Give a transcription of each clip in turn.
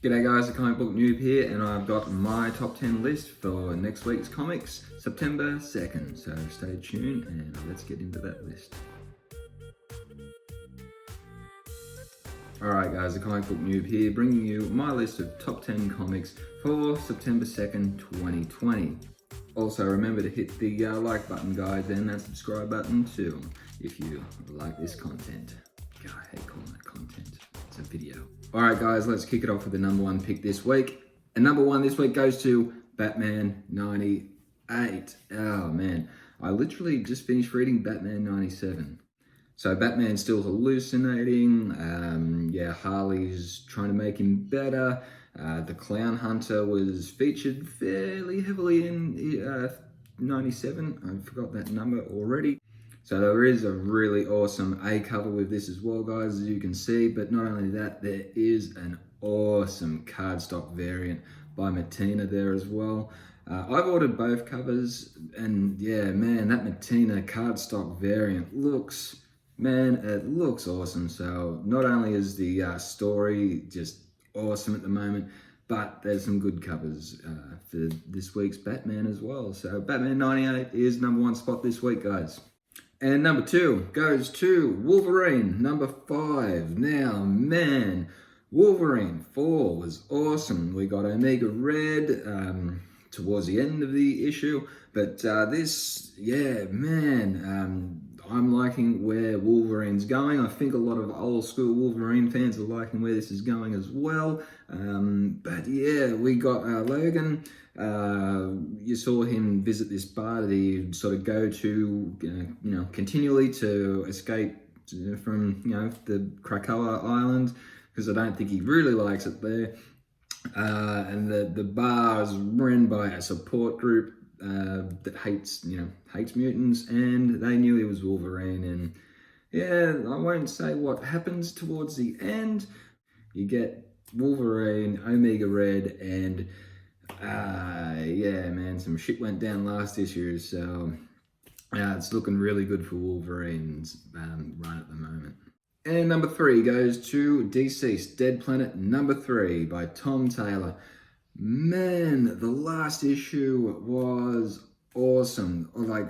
G'day guys, the Comic Book Noob here, and I've got my top 10 list for next week's comics, September 2nd. So stay tuned and let's get into that list. Alright guys, the Comic Book Noob here, bringing you my list of top 10 comics for September 2nd, 2020. Also remember to hit the like button guys, and that subscribe button too, if you like this content. God, I hate calling it content. It's a video. Alright guys, let's kick it off with the number one pick this week. And number one this week goes to Batman 98. Oh man, I literally just finished reading Batman 97. So Batman's still hallucinating, Harley's trying to make him better. The Clown Hunter was featured fairly heavily in 97. I forgot that number already. So there is a really awesome A cover with this as well, guys, as you can see. But not only that, there is an awesome cardstock variant by Mattina there as well. I've ordered both covers, and yeah, man, that Mattina cardstock variant looks awesome. So not only is the story just awesome at the moment, but there's some good covers for this week's Batman as well. So Batman 98 is number one spot this week, guys. And number two goes to Wolverine, number 5. Now, man, Wolverine 4 was awesome. We got Omega Red towards the end of the issue, but I'm liking where Wolverine's going. I think a lot of old school Wolverine fans are liking where this is going as well. But yeah, we got Logan. You saw him visit this bar that he sort of go to, continually to escape from, the Krakoa Island, because I don't think he really likes it there. And the bar is run by a support group that hates mutants, and they knew he was Wolverine. And yeah, I won't say what happens towards the end. You get Wolverine, Omega Red, and some shit went down last issue, so it's looking really good for Wolverine's run at the moment. And number 3 goes to Deceased Dead Planet number 3 by Tom Taylor. Man, the last issue was awesome. Like,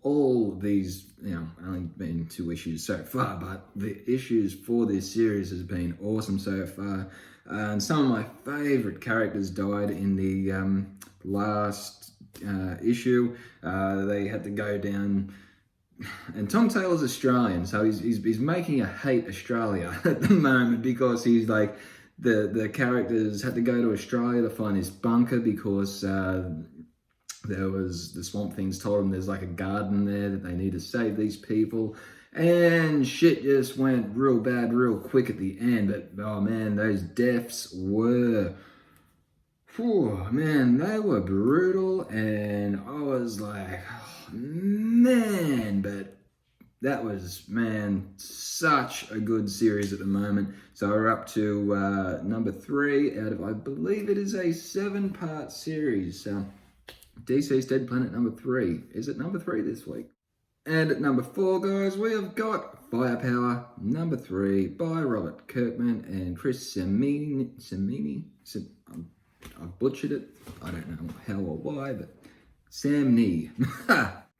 all these, only been 2 issues so far, but the issues for this series has been awesome so far. And some of my favorite characters died in the last issue. They had to go down, and Tom Taylor's Australian, so he's making a hate Australia at the moment, because he's like, the characters had to go to Australia to find this bunker because there was, the Swamp Things told them there's like a garden there that they need to save these people. And shit just went real bad real quick at the end. But oh man, those deaths were, they were brutal. And I was like, oh, man, but that was, such a good series at the moment. So we're up to number 3 out of, I believe it is a 7-part series. DC's Dead Planet number 3. Is it number 3 this week? And at number 4, guys, we have got Firepower number 3 by Robert Kirkman and Chris Samini. I butchered it. I don't know how or why, but Sam Nee.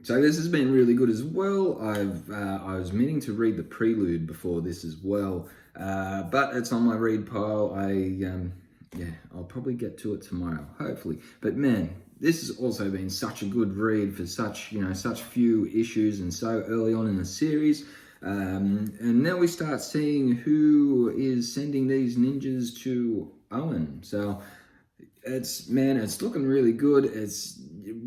So this has been really good as well. I was meaning to read the prelude before this as well, but it's on my read pile. I'll probably get to it tomorrow, hopefully. But man, this has also been such a good read for such few issues and so early on in the series. And now we start seeing who is sending these ninjas to Owen. So it's looking really good.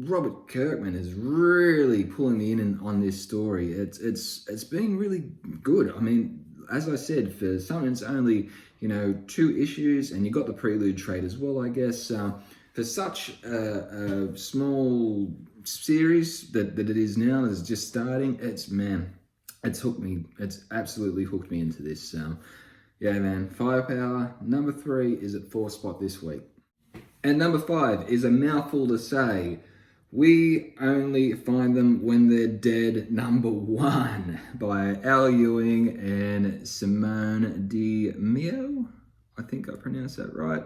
Robert Kirkman is really pulling me in on this story. It's been really good. I mean, as I said, for something that's only 2 issues, and you got the prelude trade as well, I guess. For such a small series that it is now, that's just starting, it's hooked me. It's absolutely hooked me into this. So, yeah, man, Firepower number 3 is at 4th spot this week. And number 5 is a mouthful to say. We Only Find Them When They're Dead number 1 by Al Ewing and Simone Di Meo. I think I pronounced that right.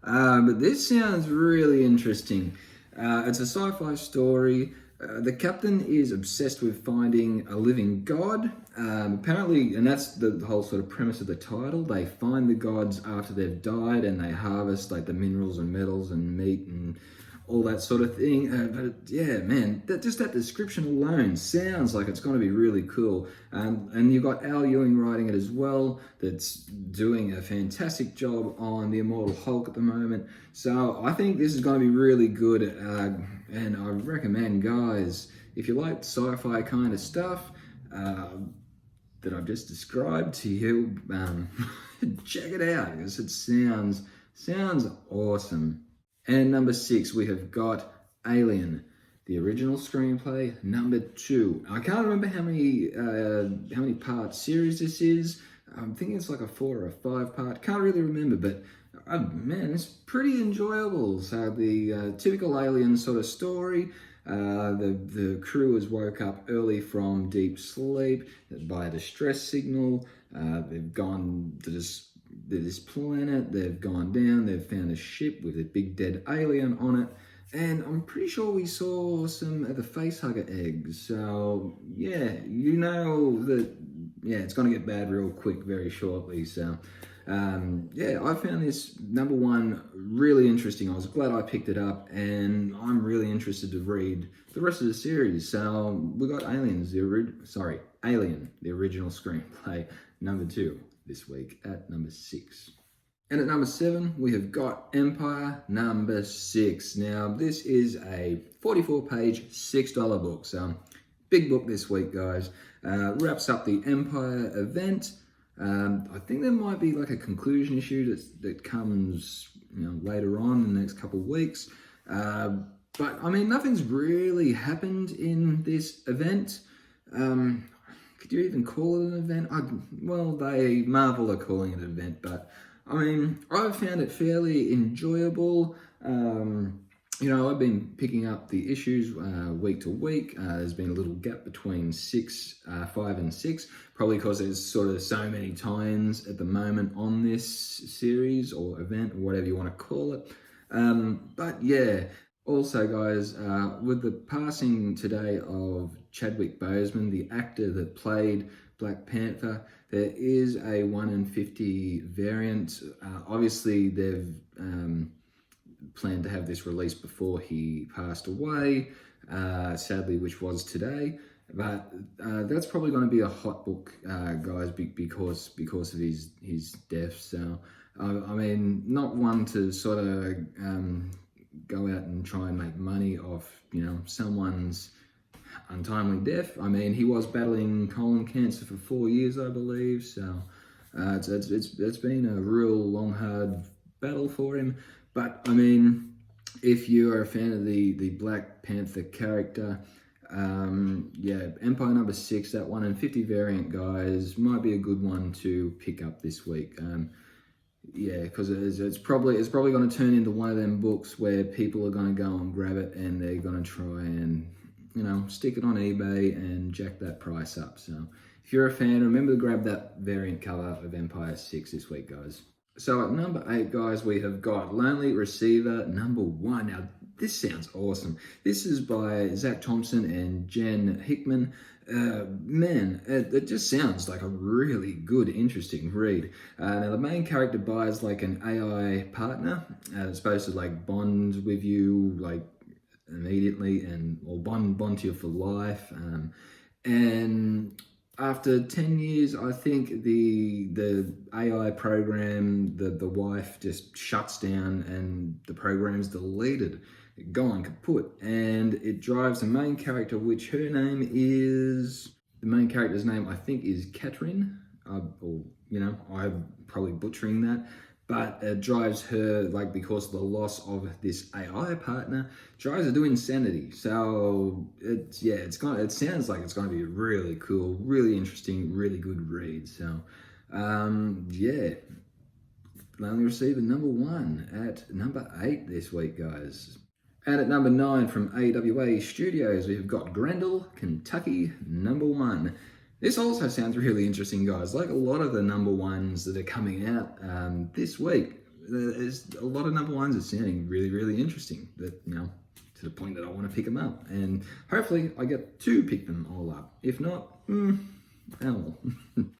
But this sounds really interesting. It's a sci-fi story. The captain is obsessed with finding a living god. Apparently, and that's the whole sort of premise of the title. They find the gods after they've died, and they harvest like the minerals and metals and meat and all that sort of thing. But yeah, man, that description alone sounds like it's going to be really cool. And you've got Al Ewing writing it as well, that's doing a fantastic job on the Immortal Hulk at the moment. So I think this is going to be really good. And I recommend, guys, if you like sci-fi kind of stuff that I've just described to you, check it out because it sounds awesome. And number 6, we have got Alien, the original screenplay. Number 2, I can't remember how many part series this is. I'm thinking it's like a 4 or a 5 part. Can't really remember, but man, it's pretty enjoyable. So the typical Alien sort of story. The crew has woke up early from deep sleep by a distress signal. They've gone to this planet, they've gone down, they've found a ship with a big dead alien on it, and I'm pretty sure we saw some of the facehugger eggs. So yeah, you know that, yeah, it's going to get bad real quick very shortly. So yeah, I found this number 1 really interesting. I was glad I picked it up, and I'm really interested to read the rest of the series. So we got Alien, the original screenplay, number 2 this week at number 6. And at number 7, we have got Empire, number 6. Now, this is a 44-page, $6 book. So, big book this week, guys. Wraps up the Empire event. I think there might be like a conclusion issue that comes, later on in the next couple of weeks. But I mean, nothing's really happened in this event. Could you even call it an event? Marvel are calling it an event, but I mean, I've found it fairly enjoyable. I've been picking up the issues week to week. There's been a little gap between 5 and 6, probably because there's sort of so many tie-ins at the moment on this series or event or whatever you want to call it. But yeah, also guys, with the passing today of Chadwick Boseman, the actor that played Black Panther, there is a 1 in 50 variant. Obviously, they've planned to have this released before he passed away, sadly, which was today. But that's probably going to be a hot book, guys, because of his death. So, I mean, not one to sort of go out and try and make money off, someone's untimely death. I mean, he was battling colon cancer for 4 years, I believe. So, it's been a real long, hard battle for him. But I mean, if you are a fan of the Black Panther character, Empire number 6, that 1 in 50 variant, guys, might be a good one to pick up this week. Because it's probably going to turn into one of them books where people are going to go and grab it and they're going to try and stick it on eBay and jack that price up. So if you're a fan, remember to grab that variant cover of Empire 6 this week, guys. So at number 8, guys, we have got Lonely Receiver number 1. Now, this sounds awesome. This is by Zach Thompson and Jen Hickman. It just sounds like a really good, interesting read. Now, the main character buys like an AI partner. It's supposed to like bond with you like immediately or bond to you for life. And after 10 years, I think the AI program, the wife just shuts down and the program's deleted, gone kaput. And it drives the main character, which the main character's name I think is Catherine, I'm probably butchering that. But it drives her, like, because of the loss of this AI partner, drives her to insanity. So it sounds like it's going to be a really cool, really interesting, really good read. So Lonely Receiver number 1 at number 8 this week, guys. And at number 9 from AWA Studios, we've got Grendel Kentucky number 1. This also sounds really interesting, guys. Like a lot of the number ones that are coming out this week, there's a lot of number ones that are sounding really, really interesting. That, you know, to the point that I want to pick them up. And hopefully I get to pick them all up. If not, oh well.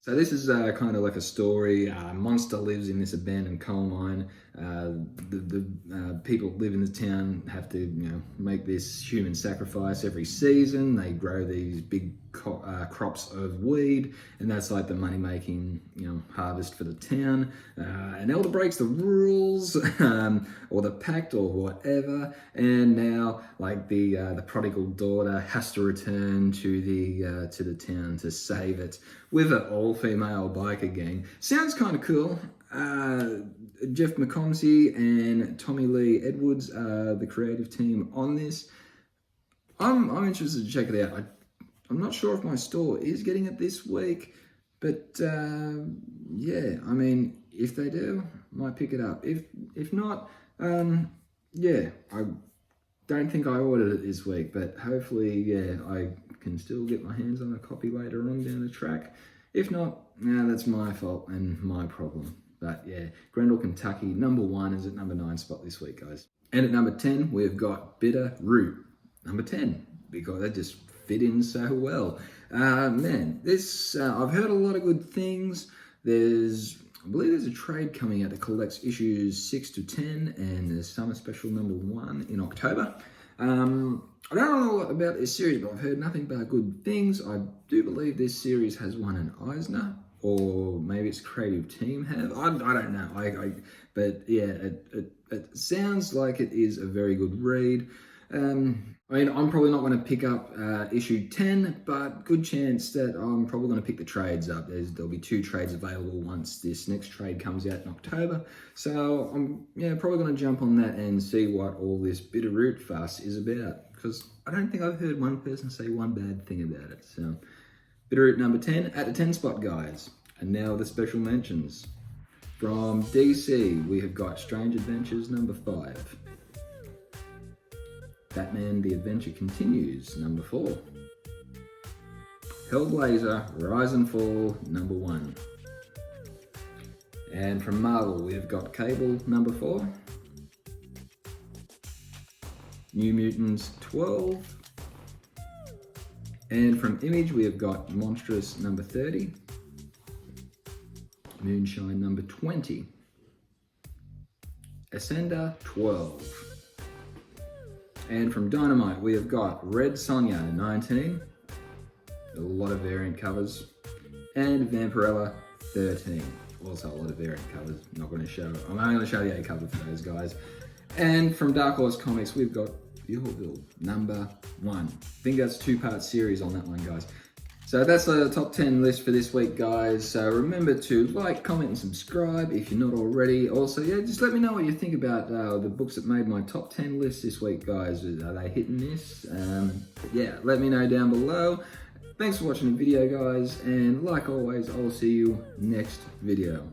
So this is kind of like a story. Monster lives in this abandoned coal mine. The people that live in the town have to, you know, make this human sacrifice every season. They grow these big crops of weed, and that's like the money-making, you know, harvest for the town. An elder breaks the rules, or the pact, or whatever, and now like the prodigal daughter has to return to the town to save it with an all-female biker gang. Sounds kind of cool. Jeff McComsey and Tommy Lee Edwards are the creative team on this. I'm interested to check it out. I'm not sure if my store is getting it this week, but yeah, I mean, if they do, might pick it up. If not, yeah, I don't think I ordered it this week, but hopefully, yeah, I can still get my hands on a copy later on down the track. If not, that's my fault and my problem. But yeah, Grendel Kentucky, number 1 is at number 9 spot this week, guys. And at number 10, we've got Bitterroot, number 10, because they just fit in so well. Man, this, I've heard a lot of good things. I believe there's a trade coming out that collects issues 6 to 10, and there's summer special number 1 in October. I don't know a lot about this series, but I've heard nothing but good things. I do believe this series has won an Eisner, or maybe its creative team have. I don't know. But yeah, it sounds like it is a very good read. I mean, I'm probably not going to pick up issue 10, but good chance that I'm probably going to pick the trades up. There'll be 2 trades available once this next trade comes out in October. So I'm probably going to jump on that and see what all this Bitterroot fuss is about, because I don't think I've heard one person say one bad thing about it. So Bitterroot number 10 at the 10 spot, guys. And now the special mentions. From DC, we have got Strange Adventures number 5. Batman The Adventure Continues, number 4. Hellblazer Rise and Fall, number 1. And from Marvel, we have got Cable, number 4. New Mutants 12. And from Image, we have got Monstrous number 30. Moonshine number 20. Ascender 12. And from Dynamite, we have got Red Sonja 19. A lot of variant covers. And Vampirella 13. Also a lot of variant covers. I'm only going to show the A cover for those guys. And from Dark Horse Comics, we've got Billville number 1. I think that's a 2-part series on that one, guys. So that's the top 10 list for this week, guys. So remember to like, comment, and subscribe if you're not already. Also, yeah, just let me know what you think about the books that made my top 10 list this week, guys. Are they hit and miss? Yeah, let me know down below. Thanks for watching the video, guys. And like always, I'll see you next video.